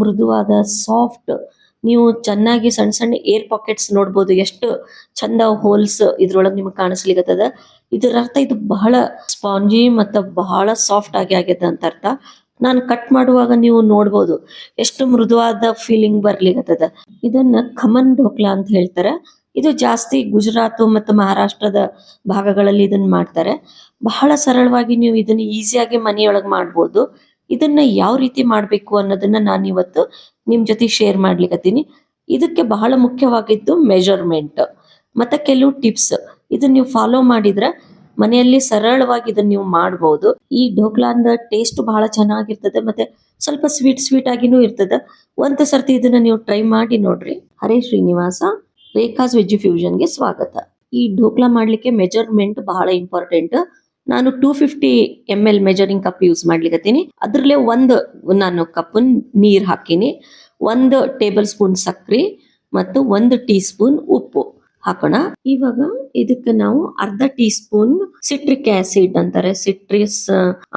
ಮೃದುವಾದ ಸಾಫ್ಟ್. ನೀವು ಚೆನ್ನಾಗಿ ಸಣ್ಣ ಸಣ್ಣ ಏರ್ ಪಾಕೆಟ್ಸ್ ನೋಡ್ಬೋದು, ಎಷ್ಟು ಚಂದ ಹೋಲ್ಸ್ ಇದ್ರೊಳಗೆ ನಿಮ್ಗೆ ಕಾಣಿಸ್ಲಿಕ್ಕತ್ತದ. ಇದರ ಅರ್ಥ ಇದು ಬಹಳ ಸ್ಪಾಂಜಿ ಮತ್ತು ಬಹಳ ಸಾಫ್ಟ್ ಆಗಿ ಆಗ್ಯದ ಅಂತ ಅರ್ಥ. ನಾನು ಕಟ್ ಮಾಡುವಾಗ ನೀವು ನೋಡ್ಬೋದು ಎಷ್ಟು ಮೃದುವಾದ ಫೀಲಿಂಗ್ ಬರ್ಲಿಕ್ಕತ್ತದ. ಇದನ್ನ ಖಮನ್ ಢೋಕ್ಲಾ ಅಂತ ಹೇಳ್ತಾರೆ. ಇದು ಜಾಸ್ತಿ ಗುಜರಾತ್ ಮತ್ತು ಮಹಾರಾಷ್ಟ್ರದ ಭಾಗಗಳಲ್ಲಿ ಇದನ್ನ ಮಾಡ್ತಾರೆ. ಬಹಳ ಸರಳವಾಗಿ ನೀವು ಇದನ್ನ ಈಸಿಯಾಗಿ ಮನೆಯೊಳಗೆ ಮಾಡ್ಬೋದು. ಇದನ್ನ ಯಾವ ರೀತಿ ಮಾಡಬೇಕು ಅನ್ನೋದನ್ನ ನಾನು ಇವತ್ತು ನಿಮ್ ಜೊತೆ ಶೇರ್ ಮಾಡ್ಲಿಕತ್ತೀನಿ. ಇದಕ್ಕೆ ಬಹಳ ಮುಖ್ಯವಾಗಿದ್ದು ಮೆಜರ್ಮೆಂಟ್ ಮತ್ತೆ ಕೆಲವು ಟಿಪ್ಸ್. ಇದನ್ನ ನೀವು ಫಾಲೋ ಮಾಡಿದ್ರೆ ಮನೆಯಲ್ಲಿ ಸರಳವಾಗಿ ಇದನ್ನ ನೀವು ಮಾಡಬಹುದು. ಈ ಢೋಕ್ಲಾ ಅಂದ ಟೇಸ್ಟ್ ಬಹಳ ಚೆನ್ನಾಗಿರ್ತದೆ, ಮತ್ತೆ ಸ್ವಲ್ಪ ಸ್ವೀಟ್ ಸ್ವೀಟ್ ಆಗಿನೂ ಇರ್ತದೆ. ಒಂದ್ ಸರ್ತಿ ಇದನ್ನ ನೀವು ಟ್ರೈ ಮಾಡಿ ನೋಡ್ರಿ. ಹರೇ ಶ್ರೀನಿವಾಸ, ರೇಖಾಸ್ ವೆಜ್ ಫ್ಯೂಷನ್ಗೆ ಸ್ವಾಗತ. ಈ ಢೋಕ್ಲಾ ಮಾಡ್ಲಿಕ್ಕೆ ಮೆಜರ್ಮೆಂಟ್ ಬಹಳ ಇಂಪಾರ್ಟೆಂಟ್. ನಾನು 250 ml ಮೆಜರಿಂಗ್ ಕಪ್ ಯೂಸ್ ಮಾಡ್ಲಿಕತ್ತೀನಿ. ಅದ್ರಲ್ಲೇ ನಾನು ಕಪ್ ನೀರ್ ಹಾಕಿನಿ, 1 ಟೇಬಲ್ ಸ್ಪೂನ್ ಸಕ್ರಿ ಮತ್ತು 1 ಟೀ ಸ್ಪೂನ್ ಉಪ್ಪು ಹಾಕೋಣ. ಇವಾಗ ಇದಕ್ಕೆ ನಾವು ಅರ್ಧ ಟೀ ಸ್ಪೂನ್ ಸಿಟ್ರಿಕ್ ಆಸಿಡ್ ಅಂತಾರೆ, ಸಿಟ್ರಿಸ್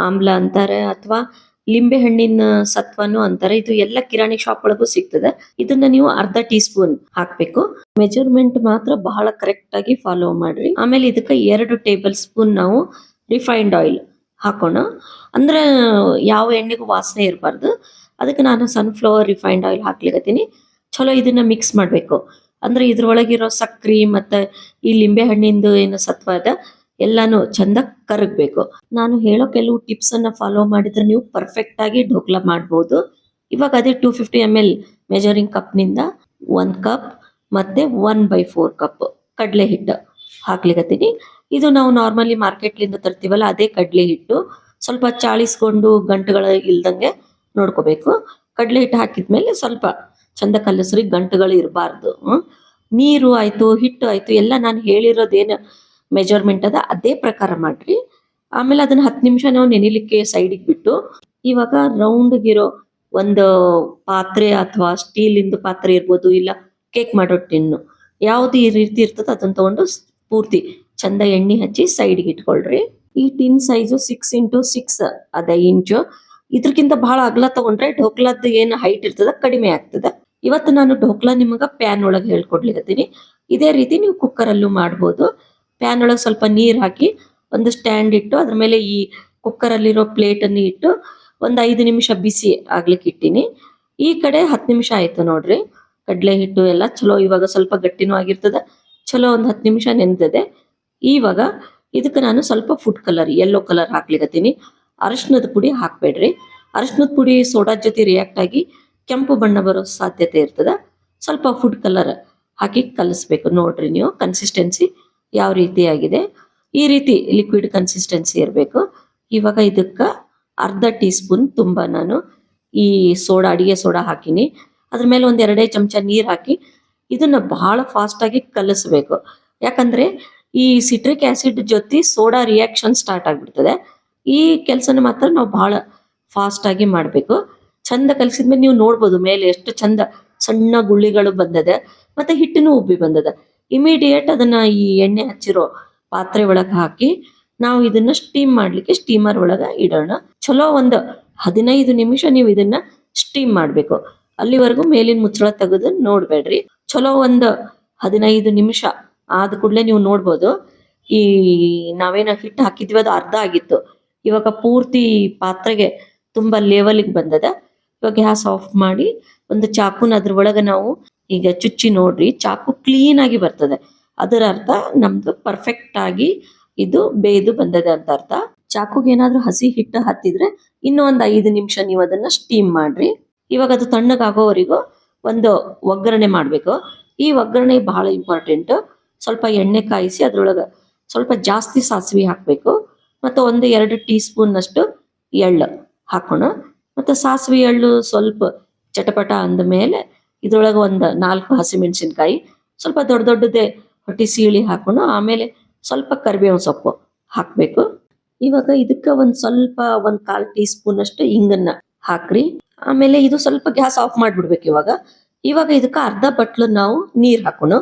ಆಮ್ಲ ಅಂತಾರೆ, ಅಥವಾ ಲಿಂಬೆ ಹಣ್ಣಿನ ಸತ್ವನು ಅಂತಾರೆ. ಇದು ಎಲ್ಲ ಕಿರಾಣಿ ಶಾಪ್ ಒಳಗೂ ಸಿಗ್ತದೆ. ಇದನ್ನ ನೀವು ಅರ್ಧ ಟೀ ಸ್ಪೂನ್ ಹಾಕ್ಬೇಕು. ಮೆಜರ್ಮೆಂಟ್ ಮಾತ್ರ ಬಹಳ ಕರೆಕ್ಟ್ ಆಗಿ ಫಾಲೋ ಮಾಡ್ರಿ. ಆಮೇಲೆ ಇದಕ್ಕೆ 2 ಟೇಬಲ್ ಸ್ಪೂನ್ ನಾವು ರಿಫೈನ್ಡ್ ಆಯಿಲ್ ಹಾಕೋಣ. ಅಂದ್ರೆ ಯಾವ ಎಣ್ಣೆಗೂ ವಾಸನೆ ಇರಬಾರ್ದು, ಅದಕ್ಕೆ ನಾನು ಸನ್ಫ್ಲವರ್ ರಿಫೈನ್ಡ್ ಆಯಿಲ್ ಹಾಕ್ಲಿಕತ್ತೀನಿ. ಚಲೋ ಇದನ್ನ ಮಿಕ್ಸ್ ಮಾಡಬೇಕು. ಅಂದ್ರೆ ಇದ್ರೊಳಗಿರೋ ಸಕ್ರಿ ಮತ್ತೆ ಈ ಲಿಂಬೆ ಹಣ್ಣಿಂದು ಏನು ಸತ್ವ ಅದ ಎಲ್ಲಾನು ಚಂದ ಕರಗಬೇಕು. ನಾನು ಹೇಳೋ ಕೆಲವು ಟಿಪ್ಸ್ ಅನ್ನ ಫಾಲೋ ಮಾಡಿದ್ರೆ ನೀವು ಪರ್ಫೆಕ್ಟ್ ಆಗಿ ಢೋಕ್ಲಾ ಮಾಡ್ಬೋದು. ಇವಾಗ ಅದೇ 250 ml ಮೆಜರಿಂಗ್ ಕಪ್ ನಿಂದ 1 ಕಪ್ ಮತ್ತೆ 1/4 ಕಪ್ ಕಡಲೆ ಹಿಟ್ಟು ಹಾಕ್ಲಿಕತ್ತೀನಿ. ಇದು ನಾವು ನಾರ್ಮಲಿ ಮಾರ್ಕೆಟ್ಲಿಂದ ತರ್ತೀವಲ್ಲ, ಅದೇ ಕಡಲೆ ಹಿಟ್ಟು. ಸ್ವಲ್ಪ ಚಾಳಿಸ್ಕೊಂಡು ಗಂಟುಗಳ ಇಲ್ದಂಗೆ ನೋಡ್ಕೋಬೇಕು. ಕಡಲೆ ಹಿಟ್ಟು ಹಾಕಿದ್ಮೇಲೆ ಸ್ವಲ್ಪ ಚಂದ ಕಲಸ್ರಿ, ಗಂಟುಗಳು ಇರಬಾರ್ದು. ನೀರು ಆಯ್ತು, ಹಿಟ್ಟು ಆಯ್ತು, ಎಲ್ಲ ನಾನು ಹೇಳಿರೋದೇನು ಮೆಜರ್ಮೆಂಟ್ ಅದ ಅದೇ ಪ್ರಕಾರ ಮಾಡ್ರಿ. ಆಮೇಲೆ ಅದನ್ನ 10 ನಿಮಿಷ ನಾವು ನೆನಿಲಿಕ್ಕೆ ಸೈಡಿಗೆ ಬಿಟ್ಟು, ಇವಾಗ ರೌಂಡ್ಗಿರೋ ಒಂದು ಪಾತ್ರೆ ಅಥವಾ ಸ್ಟೀಲಿಂದು ಪಾತ್ರೆ ಇರ್ಬೋದು, ಇಲ್ಲ ಕೇಕ್ ಮಾಡೋ ಟಿನ್ನು, ಯಾವ್ದು ಈ ರೀತಿ ಇರ್ತದೆ ಅದನ್ನ ತಗೊಂಡು ಪೂರ್ತಿ ಚಂದ ಎಣ್ಣೆ ಹಚ್ಚಿ ಸೈಡ್ಗೆ ಇಟ್ಕೊಳ್ರಿ. ಈ ಟಿನ್ ಸೈಜು 6 ಇಂಟು 6 ಅದ ಇಂಚು. ಇದ್ರಕ್ಕಿಂತ ಬಹಳ ಅಗಲ ತಗೊಂಡ್ರೆ ಢೋಕ್ಲಾದ ಏನು ಹೈಟ್ ಇರ್ತದ ಕಡಿಮೆ ಆಗ್ತದೆ. ಇವತ್ತು ನಾನು ಢೋಕ್ಲಾ ನಿಮಗ ಪ್ಯಾನ್ ಒಳಗೆ ಹೇಳ್ಕೊಡ್ಲಿಕತ್ತೀನಿ. ಇದೇ ರೀತಿ ನೀವು ಕುಕ್ಕರ್ ಅಲ್ಲೂ ಮಾಡ್ಬೋದು. ಪ್ಯಾನ್ ಒಳಗೆ ಸ್ವಲ್ಪ ನೀರ್ ಹಾಕಿ ಒಂದು ಸ್ಟ್ಯಾಂಡ್ ಇಟ್ಟು ಅದ್ರ ಮೇಲೆ ಈ ಕುಕ್ಕರ್ ಅಲ್ಲಿರೋ ಪ್ಲೇಟ್ ಅನ್ನು ಇಟ್ಟು ಒಂದು 5 ನಿಮಿಷ ಬಿಸಿ ಆಗ್ಲಿಕ್ಕೆ ಇಟ್ಟಿನಿ. ಈ ಕಡೆ 10 ನಿಮಿಷ ಆಯ್ತು ನೋಡ್ರಿ. ಕಡಲೆ ಹಿಟ್ಟು ಎಲ್ಲ ಚಲೋ ಇವಾಗ ಸ್ವಲ್ಪ ಗಟ್ಟಿನೂ ಆಗಿರ್ತದೆ. ಚಲೋ ಒಂದು 10 ನಿಮಿಷ ನೆನೆದಿದೆ. ಇವಾಗ ಇದಕ್ಕೆ ನಾನು ಸ್ವಲ್ಪ ಫುಡ್ ಕಲರ್, ಯೆಲ್ಲೋ ಕಲರ್ ಹಾಕ್ಲಿಕತ್ತೀನಿ. ಅರಿಶಿನದ ಪುಡಿ ಹಾಕ್ಬೇಡ್ರಿ. ಅರಿಶಿನದ ಪುಡಿ ಸೋಡಾ ಜೊತೆ ರಿಯಾಕ್ಟ್ ಆಗಿ ಕೆಂಪು ಬಣ್ಣ ಬರೋ ಸಾಧ್ಯತೆ ಇರ್ತದ. ಸ್ವಲ್ಪ ಫುಡ್ ಕಲರ್ ಹಾಕಿ ಕಲಿಸ್ಬೇಕು. ನೋಡ್ರಿ ನೀವು ಕನ್ಸಿಸ್ಟೆನ್ಸಿ ಯಾವ ರೀತಿ ಆಗಿದೆ. ಈ ರೀತಿ ಲಿಕ್ವಿಡ್ ಕನ್ಸಿಸ್ಟೆನ್ಸಿ ಇರಬೇಕು. ಇವಾಗ ಇದಕ್ಕೆ ಅರ್ಧ ಟೀ ಸ್ಪೂನ್ ತುಂಬ ನಾನು ಈ ಸೋಡಾ, ಅಡಿಗೆ ಸೋಡಾ ಹಾಕಿನಿ. ಅದ್ರ ಮೇಲೆ 1-2 ಚಮಚ ನೀರ್ ಹಾಕಿ ಇದನ್ನ ಬಹಳ ಫಾಸ್ಟ್ ಆಗಿ ಕಲಿಸ್ಬೇಕು. ಯಾಕಂದ್ರೆ ಈ ಸಿಟ್ರಿಕ್ ಆಸಿಡ್ ಜೊತೆ ಸೋಡಾ ರಿಯಾಕ್ಷನ್ ಸ್ಟಾರ್ಟ್ ಆಗ್ಬಿಡ್ತದೆ. ಈ ಕೆಲಸನ ಮಾತ್ರ ನಾವು ಬಹಳ ಫಾಸ್ಟ್ ಆಗಿ ಮಾಡಬೇಕು. ಚಂದ ಕಲಿಸಿದ್ಮೇಲೆ ನೀವು ನೋಡ್ಬೋದು ಮೇಲೆ ಎಷ್ಟು ಚಂದ ಸಣ್ಣ ಗುಳ್ಳಿಗಳು ಬಂದದೆ, ಮತ್ತೆ ಹಿಟ್ಟಿನೂ ಉಬ್ಬಿ ಬಂದದ. ಇಮಿಡಿಯೇಟ್ ಅದನ್ನ ಈ ಎಣ್ಣೆ ಹಚ್ಚಿರೋ ಪಾತ್ರೆ ಒಳಗೆ ಹಾಕಿ ನಾವು ಇದನ್ನ ಸ್ಟೀಮ್ ಮಾಡ್ಲಿಕ್ಕೆ ಸ್ಟೀಮರ್ ಒಳಗ ಇಡೋಣ. ಚಲೋ ಒಂದು 15 ನಿಮಿಷ ನೀವು ಇದನ್ನ ಸ್ಟೀಮ್ ಮಾಡ್ಬೇಕು. ಅಲ್ಲಿವರೆಗೂ ಮೇಲಿನ ಮುಚ್ಚಳ ತೆಗೆದು ನೋಡ್ಬೇಡ್ರಿ. ಚಲೋ ಒಂದು 15 ನಿಮಿಷ ಆದ ಕೂಡಲೇ ನೀವು ನೋಡ್ಬೋದು ಈ ನಾವೇನ ಹಿಟ್ಟು ಹಾಕಿದ್ವಿ ಅದು ಅರ್ಧ ಆಗಿತ್ತು. ಇವಾಗ ಪೂರ್ತಿ ಪಾತ್ರೆಗೆ ತುಂಬಾ ಲೆವೆಲ್ಗೆ ಬಂದದ. ಇವಾಗ ಗ್ಯಾಸ್ ಆಫ್ ಮಾಡಿ ಒಂದು ಚಾಕುನ ಅದ್ರ ಒಳಗೆ ನಾವು ಈಗ ಚುಚ್ಚಿ ನೋಡ್ರಿ. ಚಾಕು ಕ್ಲೀನ್ ಆಗಿ ಬರ್ತದೆ. ಅದರ ಅರ್ಥ ನಮ್ದು ಪರ್ಫೆಕ್ಟ್ ಆಗಿ ಇದು ಬೇಯ್ದು ಬಂದದೆ ಅಂತ ಅರ್ಥ. ಚಾಕುಗೆ ಏನಾದ್ರೂ ಹಸಿ ಹಿಟ್ಟು ಹತ್ತಿದ್ರೆ ಇನ್ನೂ ಒಂದು 5 ನಿಮಿಷ ನೀವು ಅದನ್ನ ಸ್ಟೀಮ್ ಮಾಡ್ರಿ. ಇವಾಗ ಅದು ತಣ್ಣಗಾಗೋವರೆಗೂ ಒಂದು ಒಗ್ಗರಣೆ ಮಾಡ್ಬೇಕು. ಈ ಒಗ್ಗರಣೆ ಬಹಳ ಇಂಪಾರ್ಟೆಂಟ್. ಸ್ವಲ್ಪ ಎಣ್ಣೆ ಕಾಯಿಸಿ ಅದ್ರೊಳಗೆ ಸ್ವಲ್ಪ ಜಾಸ್ತಿ ಸಾಸಿವೆ ಹಾಕ್ಬೇಕು. ಮತ್ತು 1-2 ಟೀ ಸ್ಪೂನ್ ಅಷ್ಟು ಎಳ್ಳು ಹಾಕೋಣ. ಮತ್ತೆ ಸಾಸಿವೆ ಎಳ್ಳು ಸ್ವಲ್ಪ ಚಟಪಟ ಅಂದ ಮೇಲೆ ಇದ್ರೊಳಗೆ ಒಂದು 4 ಹಸಿಮೆಣಸಿನ್ಕಾಯಿ, ಸ್ವಲ್ಪ ದೊಡ್ಡ ದೊಡ್ಡದೇ ಹೊಟ್ಟಿ ಸೀಳಿ ಹಾಕೋಣ. ಆಮೇಲೆ ಸ್ವಲ್ಪ ಕರಿಬೇವು ಸೊಪ್ಪು ಹಾಕ್ಬೇಕು. ಇವಾಗ ಇದಕ್ಕೆ ಸ್ವಲ್ಪ 1/4 ಟೀ ಸ್ಪೂನ್ ಅಷ್ಟು ಹಿಂಗನ್ನ ಹಾಕ್ರಿ. ಆಮೇಲೆ ಇದು ಸ್ವಲ್ಪ ಗ್ಯಾಸ್ ಆಫ್ ಮಾಡ್ಬಿಡ್ಬೇಕು. ಇವಾಗ ಇದಕ್ಕೆ ಅರ್ಧ ಬಟ್ಲು ನಾವು ನೀರ್ ಹಾಕೋಣ.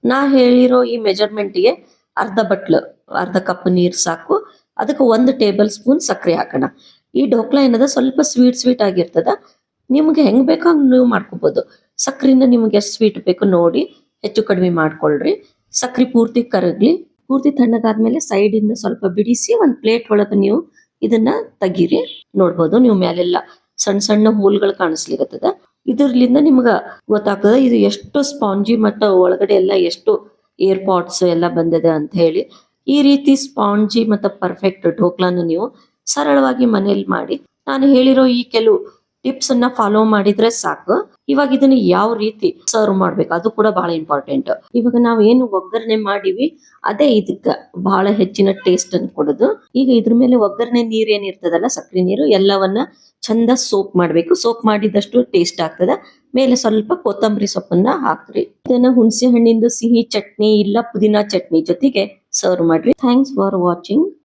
ನಾ ಹೇಳಿರೋ ಈ ಮೆಜರ್ಮೆಂಟ್ಗೆ ಅರ್ಧ ಕಪ್ ನೀರ್ ಸಾಕು. ಅದಕ್ಕೆ 1 ಟೇಬಲ್ ಸ್ಪೂನ್ ಸಕ್ಕರೆ ಹಾಕೋಣ. ಈ ಢೋಕ್ಲಾ ಏನದ ಸ್ವಲ್ಪ ಸ್ವೀಟ್ ಆಗಿರ್ತದ. ನಿಮ್ಗೆ ಹೆಂಗ್ ಬೇಕೋ ಹಂಗ್ ನೀವು ಮಾಡ್ಕೋಬಹುದು. ಸಕ್ರಿನ ನಿಮ್ಗೆ ಎಷ್ಟು ಸ್ವೀಟ್ ಬೇಕು ನೋಡಿ ಹೆಚ್ಚು ಕಡಿಮೆ ಮಾಡ್ಕೊಳ್ರಿ. ಸಕ್ರಿ ಪೂರ್ತಿ ಕರಗ್ಲಿ. ಪೂರ್ತಿ ತಣ್ಣಗಾದ್ಮೇಲೆ ಸೈಡ್ ಇಂದ ಸ್ವಲ್ಪ ಬಿಡಿಸಿ ಒಂದ್ ಪ್ಲೇಟ್ ಒಳಗ ನೀವು ಇದನ್ನ ತೆಗೀರಿ. ನೋಡ್ಬೋದು ನೀವು ಮ್ಯಾಲೆಲ್ಲ ಸಣ್ಣ ಸಣ್ಣ ಹೋಲ್ಗಳು ಕಾಣಿಸ್ಲಿಕತ್ತದ. ಇದ್ರಲಿಂದ ನಿಮ್ಗ ಗೊತ್ತಾಗ್ತದ ಇದು ಎಷ್ಟು ಸ್ಪಾಂಜಿ ಮಟ್ಟ ಒಳಗಡೆ ಎಲ್ಲ ಎಷ್ಟು ಏರ್ ಪಾಟ್ಸ್ ಎಲ್ಲ ಬಂದಿದೆ ಅಂತ ಹೇಳಿ. ಈ ರೀತಿ ಸ್ಪಾಂಜಿ ಮತ್ತು ಪರ್ಫೆಕ್ಟ್ ಢೋಕ್ಲಾನ ನೀವು ಸರಳವಾಗಿ ಮನೇಲಿ ಮಾಡಿ ನಾನು ಹೇಳಿರೋ ಈ ಕೆಲವು ಟಿಪ್ಸ್ ಅನ್ನ ಫಾಲೋ ಮಾಡಿದ್ರೆ ಸಾಕು. ಇವಾಗ ಇದನ್ನ ಯಾವ ರೀತಿ ಸರ್ವ್ ಮಾಡ್ಬೇಕು ಅದು ಕೂಡ ಬಹಳ ಇಂಪಾರ್ಟೆಂಟ್. ಇವಾಗ ನಾವ್ ಏನು ಒಗ್ಗರಣೆ ಮಾಡಿವಿ ಅದೇ ಇದಕ್ಕ ಬಹಳ ಹೆಚ್ಚಿನ ಟೇಸ್ಟ್ ಅನ್ನು ಕೊಡೋದು. ಈಗ ಇದ್ರ ಮೇಲೆ ಒಗ್ಗರಣೆ ನೀರ್ ಏನಿರ್ತದಲ್ಲ ಸಕ್ರಿ ನೀರು ಎಲ್ಲವನ್ನ ಚಂದ ಸೋಪ್ ಮಾಡ್ಬೇಕು. ಸೋಪ್ ಮಾಡಿದಷ್ಟು ಟೇಸ್ಟ್ ಆಗ್ತದ. ಮೇಲೆ ಸ್ವಲ್ಪ ಕೊತ್ತಂಬರಿ ಸೊಪ್ಪನ್ನ ಹಾಕ್ರಿ. ಇದನ್ನ ಹುಣಸೆ ಹಣ್ಣಿಂದು ಸಿಹಿ ಚಟ್ನಿ ಇಲ್ಲ ಪುದೀನಾ ಚಟ್ನಿ ಜೊತೆಗೆ ಸರ್ವ್ ಮಾಡ್ರಿ. Thanks for watching.